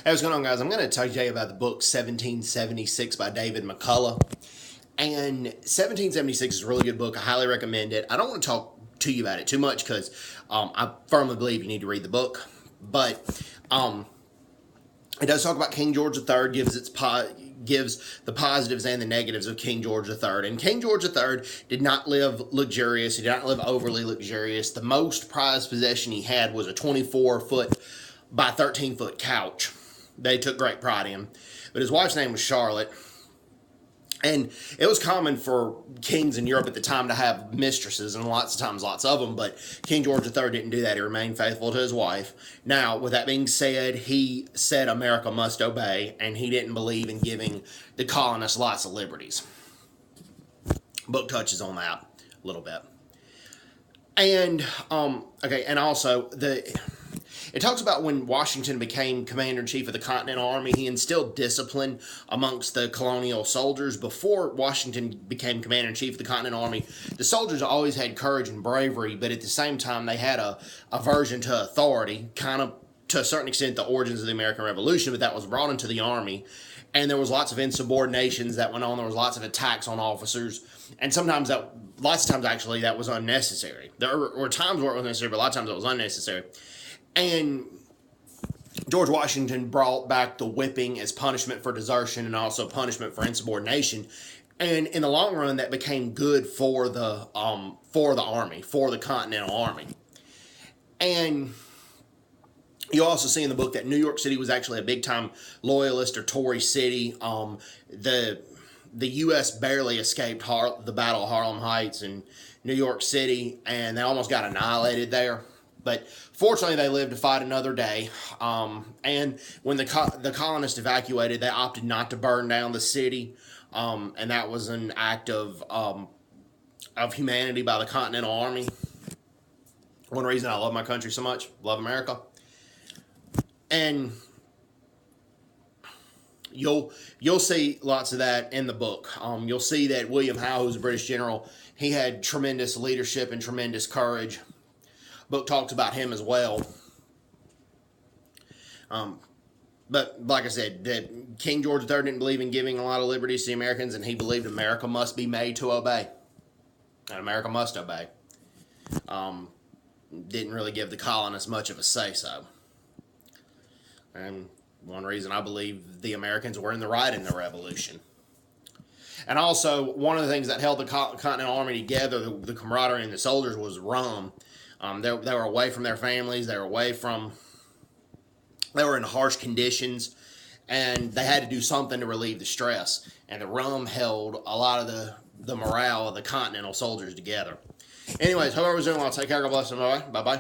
Hey, what's going on, guys? I'm going to tell you about the book 1776 by David McCullough. And 1776 is a really good book. I highly recommend it. I don't want to talk to you about it too much because I firmly believe you need to read the book. But it does talk about King George III, gives the positives and the negatives of King George III. And King George III did not live luxurious. He did not live overly luxurious. The most prized possession he had was a 24-foot by 13-foot couch. They took great pride in. But his wife's name was Charlotte. And it was common for kings in Europe at the time to have mistresses, and lots of them, but King George III didn't do that. He remained faithful to his wife. Now, with that being said, he said America must obey, and he didn't believe in giving the colonists lots of liberties. Book touches on that a little bit. And, and also, it talks about when Washington became commander-in-chief of the Continental Army, he instilled discipline amongst the colonial soldiers. Before Washington became commander-in-chief of the Continental Army, the soldiers always had courage and bravery, but at the same time, they had a aversion to authority, kind of, to a certain extent, the origins of the American Revolution, but that was brought into the Army. And there was lots of insubordinations that went on. There was lots of attacks on officers. And lots of times, actually, that was unnecessary. There were times where it was necessary, but a lot of times it was unnecessary. And George Washington brought back the whipping as punishment for desertion and also punishment for insubordination. And in the long run, that became good for the Army, for the Continental Army. And you'll also see in the book that New York City was actually a big-time loyalist or Tory city. The U.S. barely escaped the Battle of Harlem Heights in New York City, and they almost got annihilated there. But fortunately, they lived to fight another day. And when the colonists evacuated, they opted not to burn down the city. And that was an act of humanity by the Continental Army. One reason I love my country so much, love America. And you'll see lots of that in the book. You'll see that William Howe, who's a British general, he had tremendous leadership and tremendous courage. Book talks about him as well. But like I said, that King George III didn't believe in giving a lot of liberties to the Americans, and he believed America must be made to obey. And America must obey. Didn't really give the colonists much of a say-so. And one reason I believe the Americans were in the right in the Revolution. And also, one of the things that held the Continental Army together, the camaraderie and the soldiers, was rum. They were away from their families. They were in harsh conditions, and they had to do something to relieve the stress. And the rum held a lot of the morale of the Continental soldiers together. Anyways, hope everyone's doing well. Take care. God bless them. Bye-bye. Bye-bye.